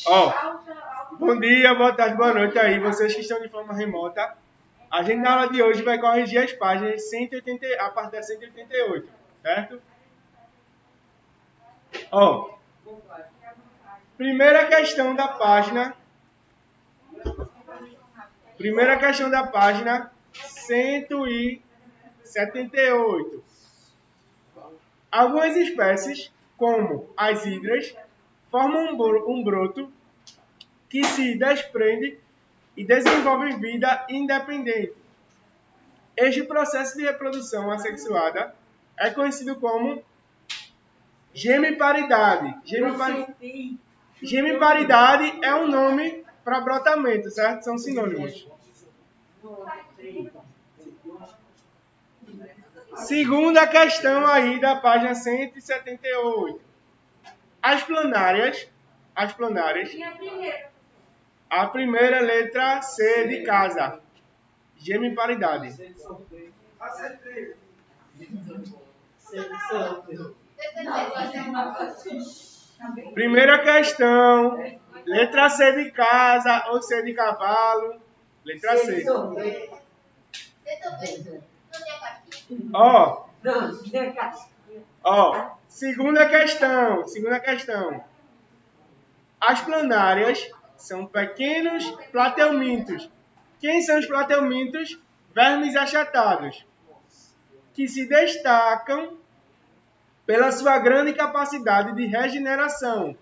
Ó, bom dia, boa tarde, boa noite aí, vocês que estão de forma remota. A gente na aula de hoje vai corrigir as páginas 180, a partir da 188, certo? Ó, primeira questão da página 178. Algumas espécies, como as hidras, formam um broto que se desprende e desenvolve vida independente. Este processo de reprodução assexuada é conhecido como gemiparidade. Gemiparidade é um nome para brotamento, certo? São sinônimos. Segunda questão aí da página 178. As planárias. A primeira letra C de casa. Gemiparidade. Primeira questão. Letra C de casa ou C de cavalo. Letra C. Ó, segunda questão. As planárias são pequenos plateumintos. Quem são os plateumintos? Vermes achatados, que se destacam pela sua grande capacidade de regeneração.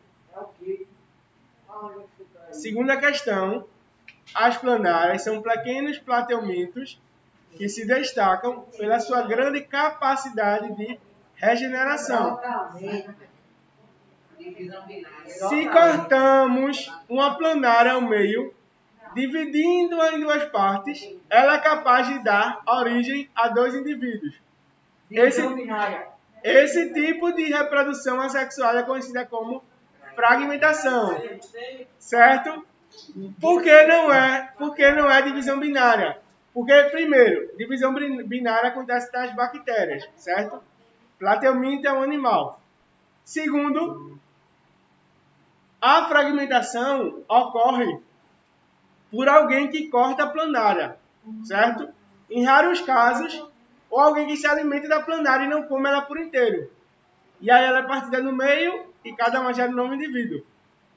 Segunda questão. As planárias são pequenos plateumintos que se destacam pela sua grande capacidade de regeneração. Se cortamos uma planária ao meio, dividindo-a em duas partes, ela é capaz de dar origem a dois indivíduos. Esse tipo de reprodução assexual é conhecida como fragmentação. Certo? Por que não é divisão binária? Porque, primeiro, divisão binária acontece nas bactérias, certo? Plateuminto é um animal. Segundo, a fragmentação ocorre por alguém que corta a planária, certo? Em raros casos, ou alguém que se alimenta da planária e não come ela por inteiro. E aí ela é partida no meio e cada uma gera um novo indivíduo.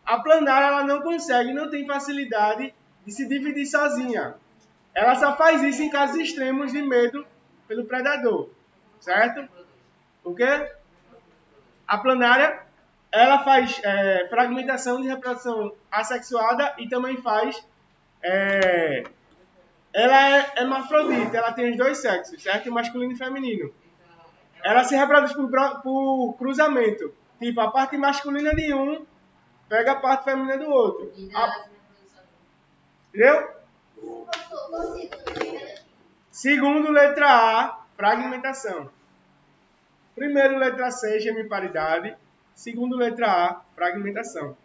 A planária ela não tem facilidade de se dividir sozinha. Ela só faz isso em casos extremos de medo pelo predador, certo? O quê? A planária ela faz fragmentação de reprodução assexuada e também faz... ela é hermafrodita, ela tem os dois sexos, certo? Masculino e feminino. Ela se reproduz por cruzamento. Tipo, a parte masculina de um pega a parte feminina do outro. Entendeu? Segundo, letra A, fragmentação. Primeiro, letra C, gemiparidade. Segundo, letra A, fragmentação.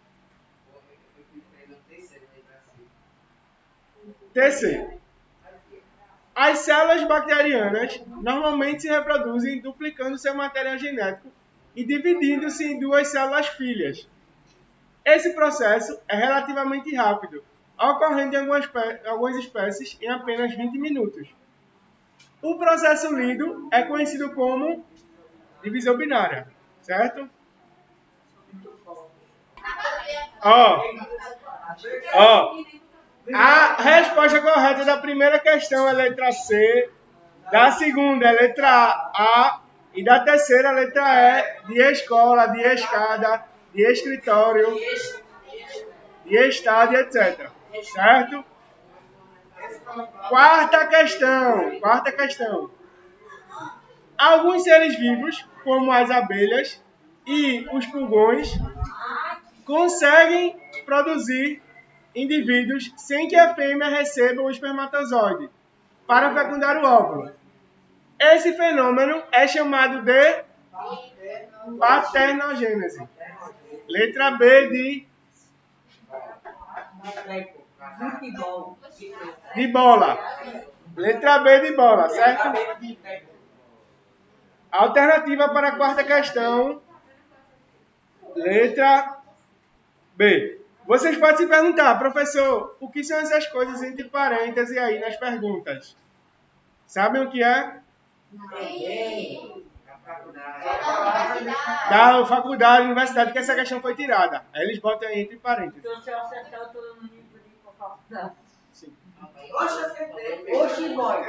Terceiro, as células bacterianas normalmente se reproduzem duplicando seu material genético e dividindo-se em duas células filhas. Esse processo é relativamente rápido, ocorrendo em algumas espécies em apenas 20 minutos. O processo lido é conhecido como divisão binária, certo? A resposta correta da primeira questão é letra C, da segunda é letra A e da terceira letra E, de escola, de escada, de escritório, de estádio, etc. Certo? Quarta questão. Alguns seres vivos, como as abelhas e os pulgões, conseguem produzir indivíduos sem que a fêmea receba o espermatozoide para fecundar o óvulo. Esse fenômeno é chamado de paternogênese. Letra B de bola. Letra B de bola, certo? Alternativa para a quarta questão. Letra B. Vocês podem se perguntar, professor, o que são essas coisas entre parênteses aí nas perguntas? Sabem o que é? Da faculdade, universidade, que essa questão foi tirada. Aí eles botam aí entre parênteses. Então, se eu acertar, eu estou no nível de ir para a faculdade. Sim. Oxi, boy.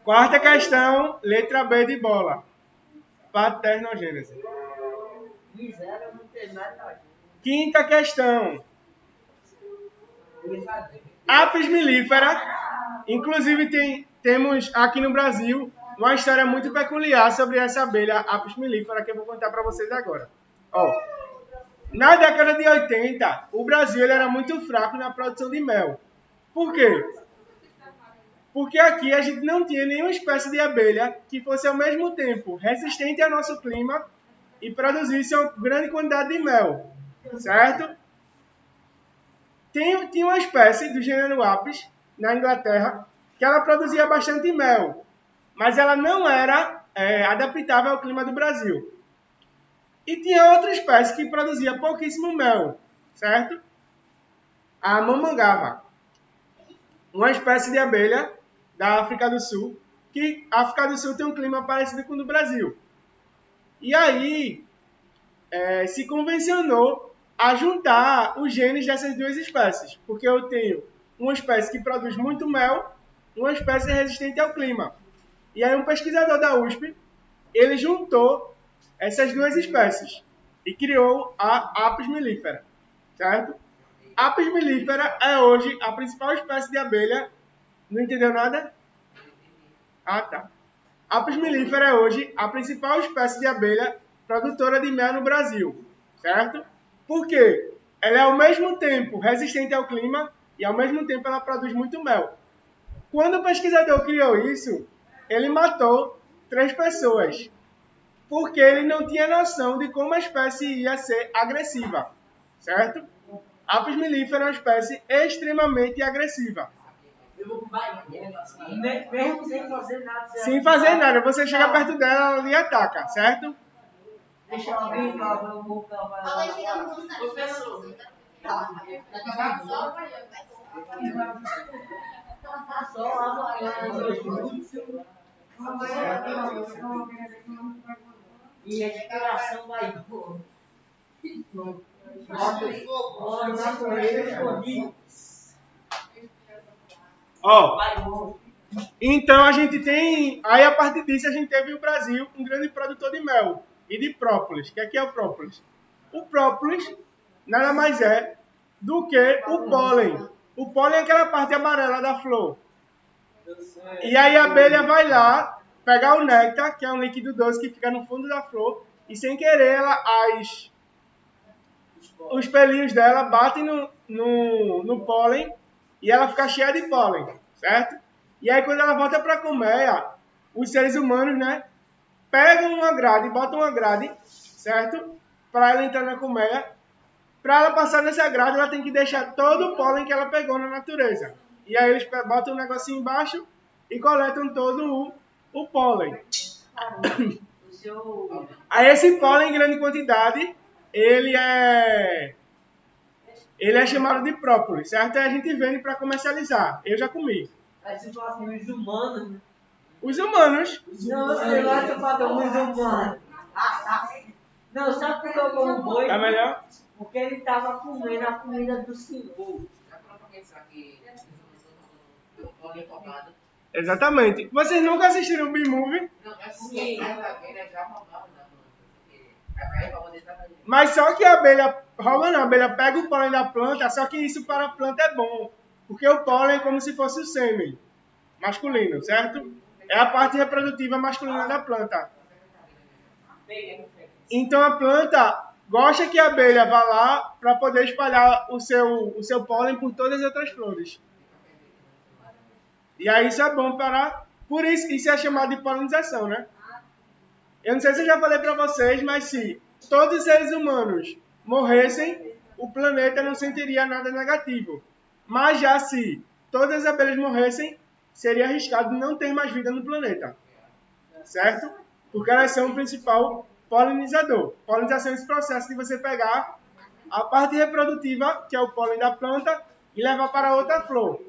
Quarta questão, letra B de bola. Paternogênese. Miséria, não tem nada. Quinta questão. Apis mellifera. Inclusive temos aqui no Brasil uma história muito peculiar sobre essa abelha Apis mellifera que eu vou contar para vocês agora. Ó, na década de 80, o Brasil ele era muito fraco na produção de mel. Por quê? Porque aqui a gente não tinha nenhuma espécie de abelha que fosse ao mesmo tempo resistente ao nosso clima e produzisse uma grande quantidade de mel, certo? Tinha uma espécie do gênero Apis, na Inglaterra, que ela produzia bastante mel, mas ela não era adaptável ao clima do Brasil. E tinha outra espécie que produzia pouquíssimo mel, certo? A mamangava, uma espécie de abelha da África do Sul, que a África do Sul tem um clima parecido com o do Brasil. E aí se convencionou a juntar os genes dessas duas espécies, porque eu tenho uma espécie que produz muito mel, uma espécie resistente ao clima. E aí um pesquisador da USP, ele juntou essas duas espécies e criou a Apis mellifera, certo? Apis mellifera é hoje a principal espécie de abelha. Não entendeu nada? Ah, tá. Apis mellifera é hoje a principal espécie de abelha produtora de mel no Brasil, certo? Por quê? Ela é ao mesmo tempo resistente ao clima e ao mesmo tempo ela produz muito mel. Quando o pesquisador criou isso, ele matou 3 pessoas, porque ele não tinha noção de como a espécie ia ser agressiva, certo? Apis mellifera é uma espécie extremamente agressiva. Mesmo sem fazer nada. Sem fazer nada, você chega perto dela, ela lhe ataca, certo? Deixa ela vir, eu vou Professor. só e a inspiração vai embora. Ó, então a gente tem, aí a partir disso a gente teve o Brasil um grande produtor de mel e de própolis. O que é o própolis? O própolis nada mais é do que o pólen. O pólen é aquela parte amarela da flor. E aí a abelha vai lá pegar o néctar, que é um líquido doce que fica no fundo da flor, e sem querer os pelinhos dela batem no pólen e ela fica cheia de pólen, certo? E aí quando ela volta para a colmeia, os seres humanos, né, pegam uma grade, botam uma grade, certo? Para ela entrar na colmeia. Para ela passar nessa grade, ela tem que deixar todo o pólen que ela pegou na natureza. E aí eles botam um negocinho embaixo e coletam todo o pólen. Aí esse pólen em grande quantidade, ele é chamado de própolis, certo? Aí a gente vende para comercializar. Eu já comi. Aí você fala assim, os humanos, né? Os humanos. Não, você vai falar os humanos. Não, sabe por que eu como boi? Tá melhor? Porque ele estava comendo a comida do Senhor. Exatamente. Vocês nunca assistiram o B-Movie? Sim. Mas só que a abelha rouba não, a abelha pega o pólen da planta, só que isso para a planta é bom. Porque o pólen é como se fosse o sêmen masculino, certo? É a parte reprodutiva masculina da planta. Então a planta gosta que a abelha vá lá para poder espalhar o seu pólen por todas as outras flores. E aí isso é bom para... Por isso é chamado de polinização, né? Eu não sei se eu já falei para vocês, mas se todos os seres humanos morressem, o planeta não sentiria nada negativo. Mas já se todas as abelhas morressem, seria arriscado não ter mais vida no planeta. Certo? Porque elas são o principal polinizador. Polinização é esse processo de você pegar a parte reprodutiva, que é o pólen da planta, e levar para outra flor.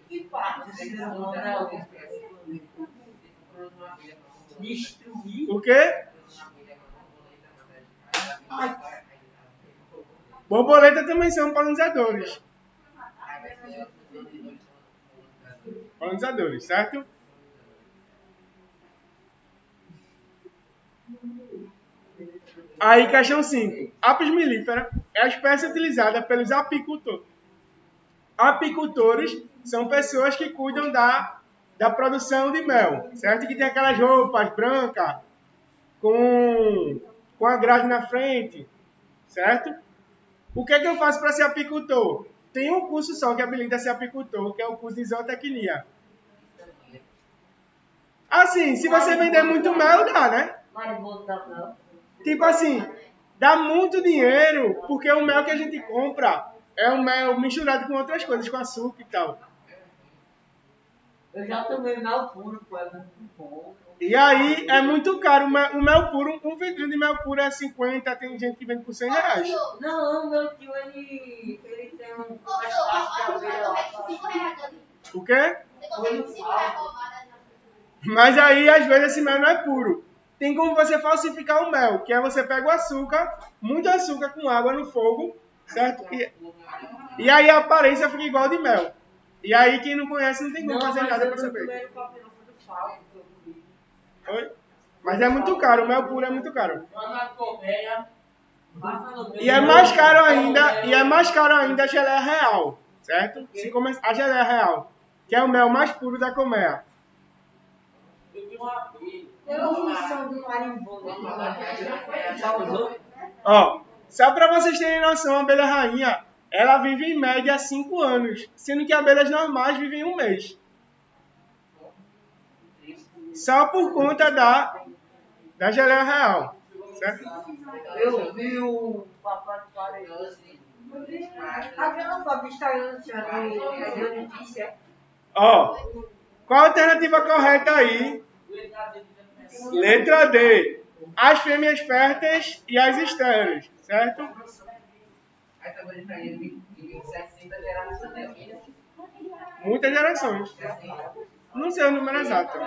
Que parte do ser humano é destruir? O quê? Borboletas também são polinizadores. Polinizadores, certo? Aí, questão 5. Apis mellifera é a espécie utilizada pelos apicultores. Apicultores são pessoas que cuidam da produção de mel, certo? Que tem aquelas roupas brancas com a grade na frente, certo? O que é que eu faço para ser apicultor? Tem um curso só que habilita ser apicultor, que é o curso de zootecnia. Assim, se você vender muito mel, dá, né? Tipo assim, dá muito dinheiro, porque o mel que a gente compra é um mel misturado com outras coisas, com açúcar e tal. Eu já tomei mel puro, pô, é muito bom. E aí é muito caro. O mel puro, um vidrinho de mel puro é 50, tem gente que vende por 100 reais. Não, meu tio, ele tem umas caixas de abelha lá. O quê? Mas aí, às vezes, esse mel não é puro. Tem como você falsificar o mel, que é você pega o açúcar, muito açúcar com água no fogo, certo? E aí a aparência fica igual de mel. E aí quem não conhece não tem como fazer nada pra saber. Oi? Mas é muito caro, o mel puro é muito caro. E é mais caro ainda a geleia real, certo? A geleia real, que é o mel mais puro da colmeia. Ó, só para vocês terem noção, a abelha rainha, ela vive em média 5 anos, sendo que abelhas normais vivem 1 mês. Só por conta da geleia real, certo? Eu vi o papai de parede. Aquela foto Instagram de notícia. Ó, qual a alternativa correta aí? Letra D. As fêmeas férteis e as estéreis, certo? Muitas gerações. Não sei o número exato.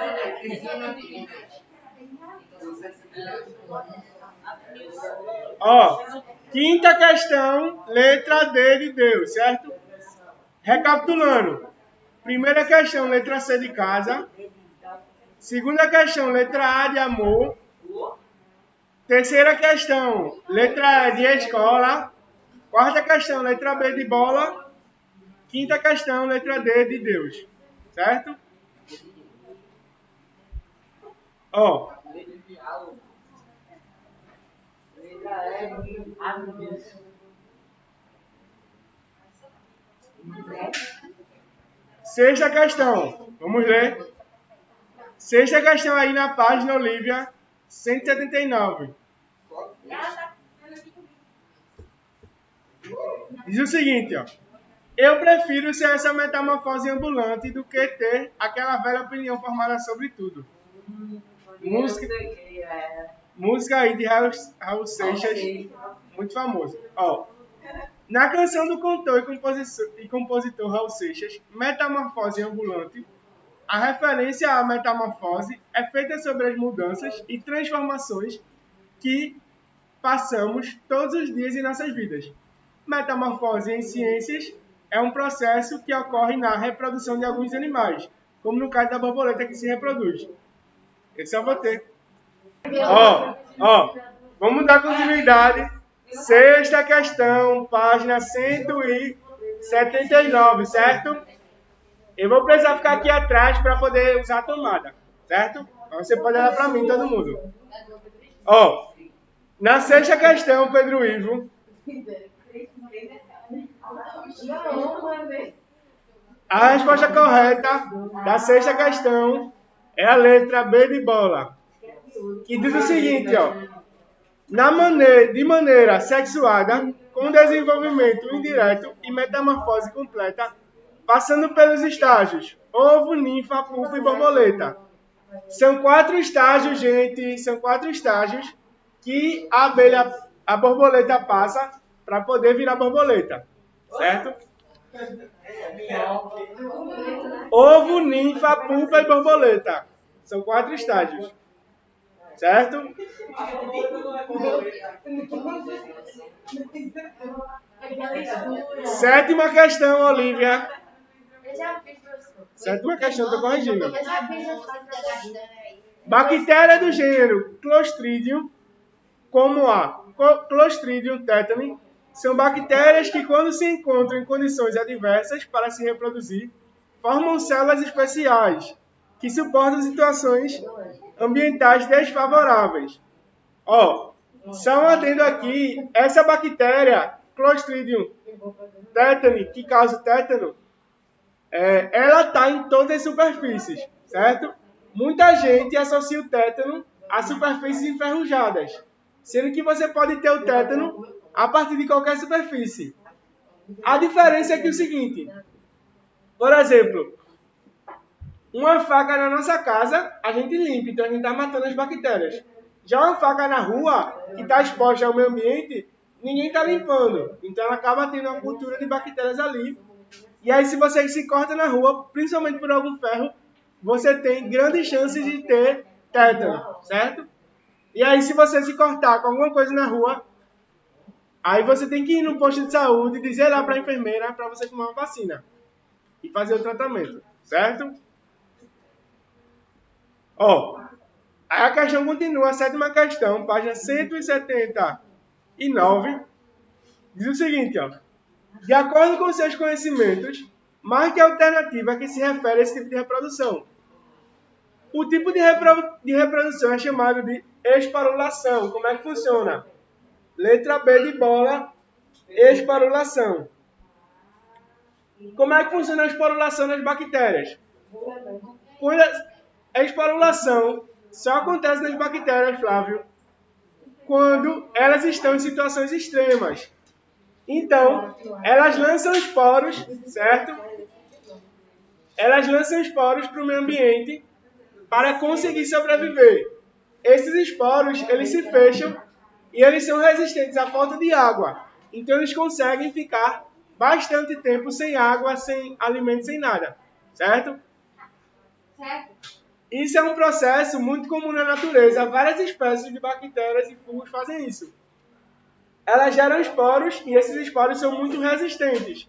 Ó, quinta questão, letra D de Deus, certo? Recapitulando. Primeira questão, letra C de casa. Segunda questão, letra A de amor. Terceira questão, letra E de escola. Quarta questão, letra B de bola. Quinta questão, letra D de Deus. Certo? Ó. Sexta questão. Vamos ler. Sexta questão aí na página, Olivia, 179. Diz o seguinte, ó. Eu prefiro ser essa metamorfose ambulante do que ter aquela velha opinião formada sobre tudo. Música aí de Raul Seixas, muito famoso. Ó, na canção do cantor e compositor Raul Seixas, Metamorfose Ambulante, a referência à metamorfose é feita sobre as mudanças e transformações que passamos todos os dias em nossas vidas. Metamorfose em ciências é um processo que ocorre na reprodução de alguns animais, como no caso da borboleta que se reproduz. Esse é o botê. Ó, vamos dar continuidade. Sexta questão, página 179, certo? Eu vou precisar ficar aqui atrás para poder usar a tomada, certo? Você pode olhar para mim, todo mundo. Ó, na sexta questão, Pedro Ivo, a resposta correta da sexta questão é a letra B de bola, que diz o seguinte, ó. De maneira sexuada, com desenvolvimento indireto e metamorfose completa, passando pelos estágios ovo, ninfa, pupa e borboleta. São 4 estágios, gente. São 4 estágios que a borboleta passa para poder virar borboleta, certo? Ovo, ninfa, pupa e borboleta. São 4 estágios, certo? Sétima questão, Olivia. Sétima questão, estou corrigindo. Bactéria do gênero Clostridium, como a Clostridium tetani, são bactérias que, quando se encontram em condições adversas para se reproduzir, formam células especiais que suportam situações ambientais desfavoráveis. Só um adendo aqui, essa bactéria, Clostridium tetani, que causa o tétano, ela está em todas as superfícies, certo? Muita gente associa o tétano a superfícies enferrujadas, sendo que você pode ter o tétano a partir de qualquer superfície. A diferença é que é o seguinte, por exemplo, uma faca na nossa casa, a gente limpa, então a gente está matando as bactérias. Já uma faca na rua, que está exposta ao meio ambiente, ninguém está limpando. Então ela acaba tendo uma cultura de bactérias ali. E aí se você se corta na rua, principalmente por algum ferro, você tem grandes chances de ter tétano, certo? E aí se você se cortar com alguma coisa na rua, aí você tem que ir no posto de saúde e dizer lá para a enfermeira para você tomar uma vacina e fazer o tratamento, certo? Aí a questão continua, a sétima questão, página 179, diz o seguinte, de acordo com seus conhecimentos, marque a alternativa que se refere a esse tipo de reprodução. O tipo de reprodução é chamado de esporulação. Como é que funciona? Letra B de bola, esporulação. Como é que funciona a esporulação das bactérias? A esporulação só acontece nas bactérias, Flávio, quando elas estão em situações extremas. Então, elas lançam esporos, certo? Elas lançam esporos para o meio ambiente para conseguir sobreviver. Esses esporos, eles se fecham e eles são resistentes à falta de água. Então, eles conseguem ficar bastante tempo sem água, sem alimento, sem nada. Certo? Isso é um processo muito comum na natureza. Várias espécies de bactérias e fungos fazem isso. Elas geram esporos e esses esporos são muito resistentes.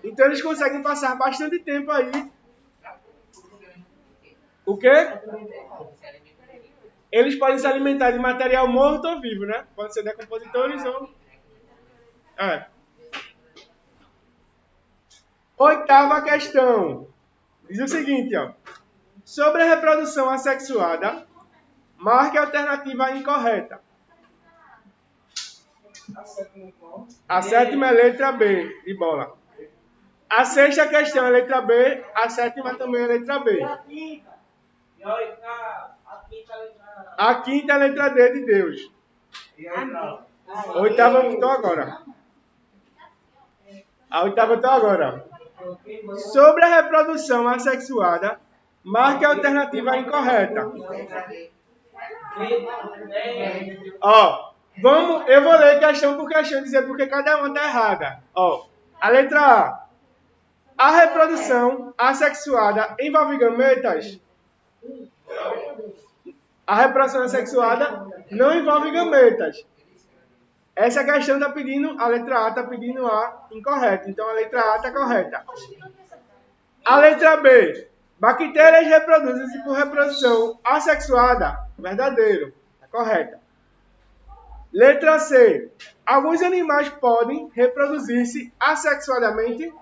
Então, eles conseguem passar bastante tempo aí. O quê? Eles podem se alimentar de material morto ou vivo, né? Podem ser decompositores ou... Oitava questão. Diz o seguinte, sobre a reprodução assexuada, marque a alternativa incorreta. A sétima é letra B, de bola. A sexta questão é letra B, a sétima também é letra B. A quinta é letra D de Deus. A oitava eu estou agora. Sobre a reprodução assexuada, marque a alternativa incorreta. Eu vou ler questão por questão, dizer porque cada uma está errada. A letra A. A reprodução assexuada envolve gametas? A reprodução assexuada não envolve gametas. Essa questão está pedindo, a letra A está pedindo A incorreta. Então a letra A está correta. A letra B. Bactérias reproduzem-se por reprodução assexuada? Verdadeiro. É correta. Letra C. Alguns animais podem reproduzir-se assexuadamente?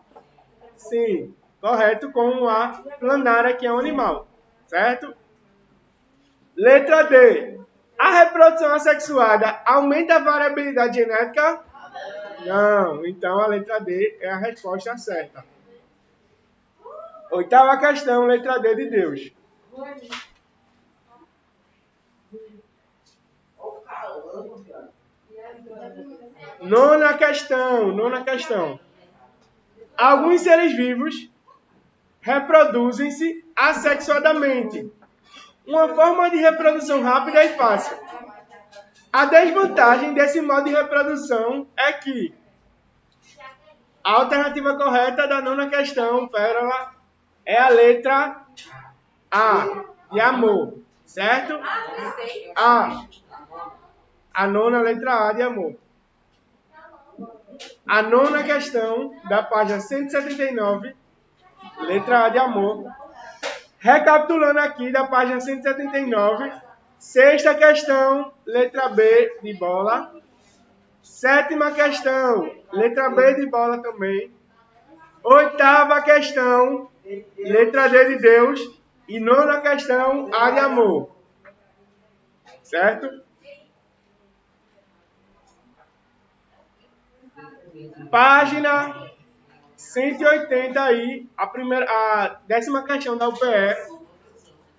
Sim. Correto, como a planária, que é um animal. Certo? Letra D. A reprodução assexuada aumenta a variabilidade genética? Não. Então a letra D é a resposta certa. Oitava questão, letra D de Deus. Nona questão. Alguns seres vivos reproduzem-se assexuadamente. Uma forma de reprodução rápida e fácil. A desvantagem desse modo de reprodução é que a alternativa correta da nona questão, Pérola, é a letra A, de amor, certo? A nona letra A de amor. A nona questão da página 179, letra A de amor. Recapitulando aqui da página 179, sexta questão, letra B de bola. Sétima questão, letra B de bola também. Oitava questão, letra D de Deus. E nona questão, A de amor. Certo? Página 180 aí, a décima questão da UPE,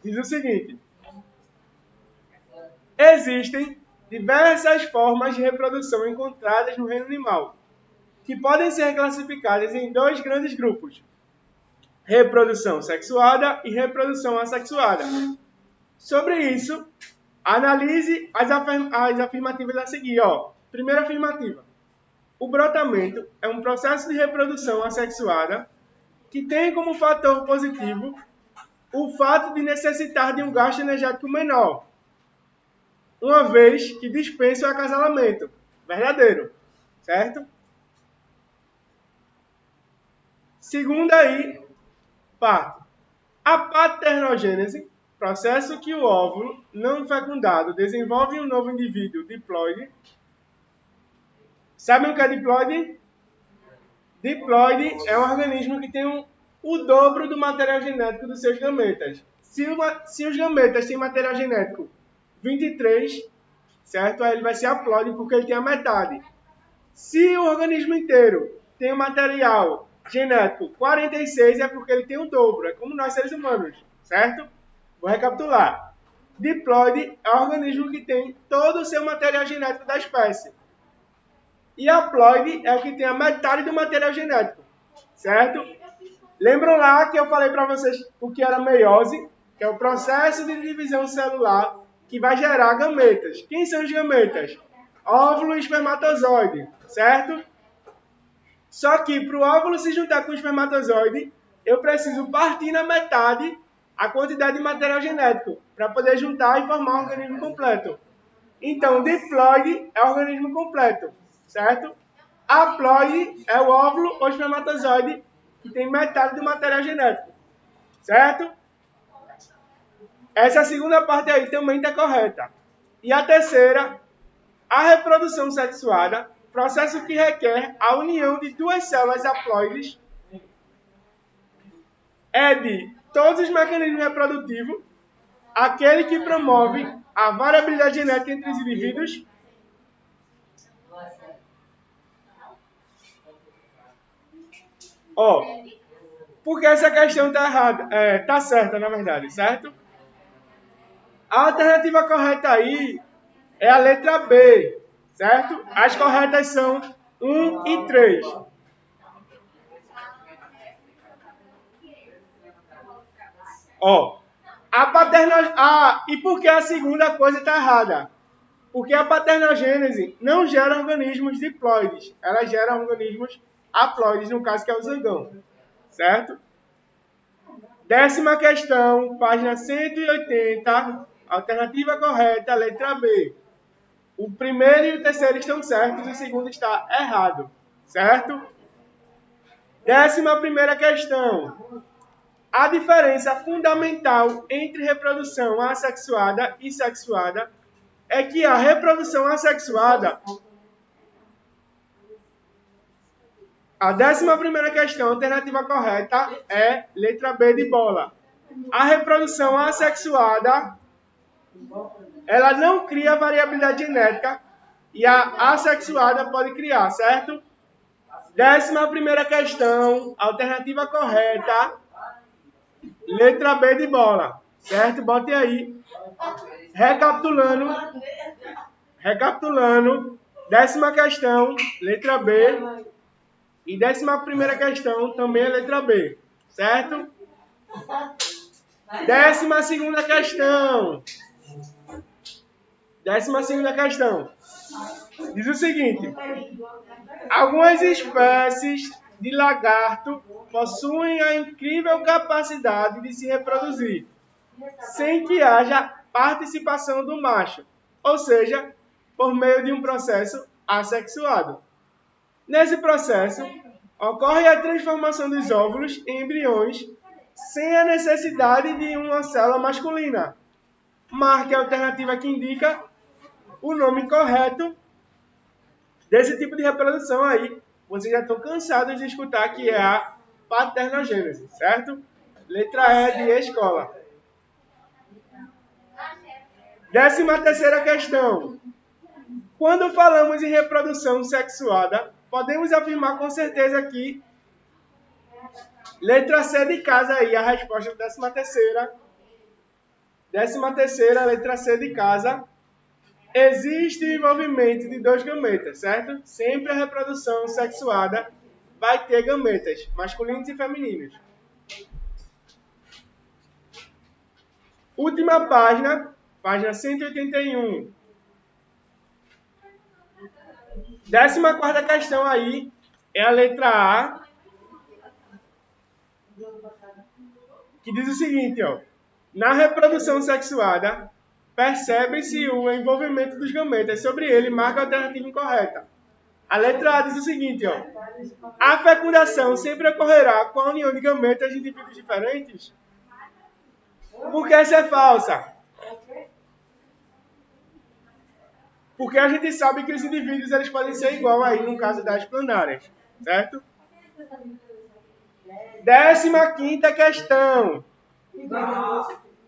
diz o seguinte. Existem diversas formas de reprodução encontradas no reino animal, que podem ser classificadas em dois grandes grupos: reprodução sexuada e reprodução assexuada. Sobre isso, analise as afirmativas a seguir. Primeira afirmativa. O brotamento é um processo de reprodução assexuada que tem como fator positivo o fato de necessitar de um gasto energético menor, uma vez que dispensa o acasalamento. Verdadeiro. Certo? Segunda aí, parte. A paternogênese, processo que o óvulo não fecundado desenvolve um novo indivíduo diploide. Sabem o que é diploide? Diploide é um organismo que tem o dobro do material genético dos seus gametas. Se os gametas têm material genético 23, certo? Aí ele vai ser haploide porque ele tem a metade. Se o organismo inteiro tem o material genético 46, é porque ele tem o dobro. É como nós seres humanos, certo? Vou recapitular. Diploide é um organismo que tem todo o seu material genético da espécie. E haploide é o que tem a metade do material genético, certo? Lembram lá que eu falei para vocês o que era meiose, que é o processo de divisão celular que vai gerar gametas. Quem são os gametas? Óvulo e espermatozoide, certo? Só que para o óvulo se juntar com o espermatozoide, eu preciso partir na metade a quantidade de material genético para poder juntar e formar um organismo completo. Então, diploide é o organismo completo, certo? Haploide é o óvulo ou espermatozoide que tem metade do material genético, certo? Essa segunda parte aí também está correta. E a terceira, a reprodução sexuada, processo que requer a união de duas células haploides, é de todos os mecanismos reprodutivos, aquele que promove a variabilidade genética entre os indivíduos. Porque essa questão está errada, está certa, na verdade, certo? A alternativa correta aí é a letra B, certo? As corretas são 1 e 3. E por que a segunda coisa está errada? Porque a paternogênese não gera organismos diploides, ela gera organismos haploides, no caso que é o zangão, certo? Décima questão, página 180, alternativa correta, letra B. O primeiro e o terceiro estão certos, o segundo está errado, certo? Décima primeira questão. A diferença fundamental entre reprodução assexuada e sexuada é que a reprodução assexuada... A 11ª questão, alternativa correta, é letra B de bola. A reprodução assexuada, ela não cria variabilidade genética e a assexuada pode criar, certo? 11ª questão, alternativa correta, letra B de bola, certo? Bote aí. Recapitulando, 10ª questão, letra B. E 11ª questão também é letra B, certo? 12ª questão. 12ª questão. Diz o seguinte: algumas espécies de lagarto possuem a incrível capacidade de se reproduzir sem que haja participação do macho, ou seja, por meio de um processo assexuado. Nesse processo, ocorre a transformação dos óvulos em embriões sem a necessidade de uma célula masculina. Marque a alternativa que indica o nome correto desse tipo de reprodução aí. Vocês já estão cansados de escutar que é a paternogênese, certo? Letra E de escola. 13ª questão. Quando falamos em reprodução sexuada, podemos afirmar com certeza que letra C de casa aí, a resposta da 13ª. 13ª, letra C de casa. Existe o envolvimento de 2 gametas, certo? Sempre a reprodução sexuada vai ter gametas, masculinos e femininos. Última página, página 181. 14ª questão aí é a letra A, que diz o seguinte, ó. Na reprodução sexuada, percebe-se o envolvimento dos gametas. Sobre ele, marca a alternativa incorreta. A letra A diz o seguinte, ó. A fecundação sempre ocorrerá com a união de gametas de indivíduos diferentes? Por que essa é falsa? Porque a gente sabe que os indivíduos eles podem ser igual aí no caso das planárias, certo? 15ª questão.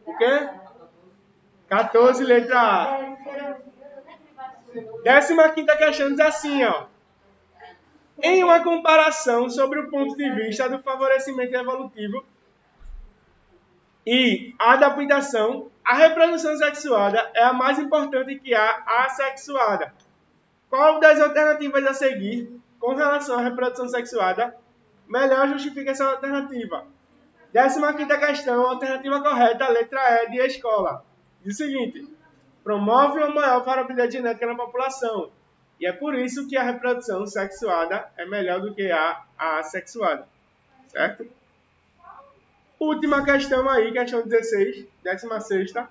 O quê? 14, letra A. 15ª questão diz assim, ó. Em uma comparação sobre o ponto de vista do favorecimento evolutivo e adaptação, a reprodução sexuada é a mais importante que a assexuada. Qual das alternativas a seguir com relação à reprodução sexuada melhor justifica essa alternativa? 15ª questão, a alternativa correta, a letra E de escola. Diz o seguinte: promove uma maior variabilidade genética na população. E é por isso que a reprodução sexuada é melhor do que a assexuada. Certo? Última questão aí, questão 16, 16ª.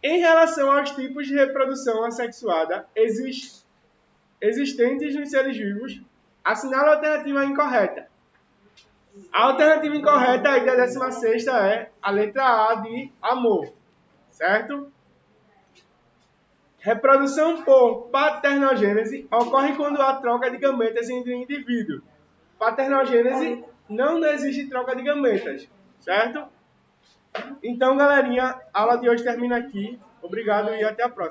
Em relação aos tipos de reprodução assexuada existentes nos seres vivos, assinala a alternativa incorreta. A alternativa incorreta aí da 16ª é a letra A de amor. Certo? Reprodução por paternogênese ocorre quando há troca de gametas entre indivíduos. Paternogênese não existe troca de gametas, certo? Então, galerinha, a aula de hoje termina aqui. Obrigado e até a próxima.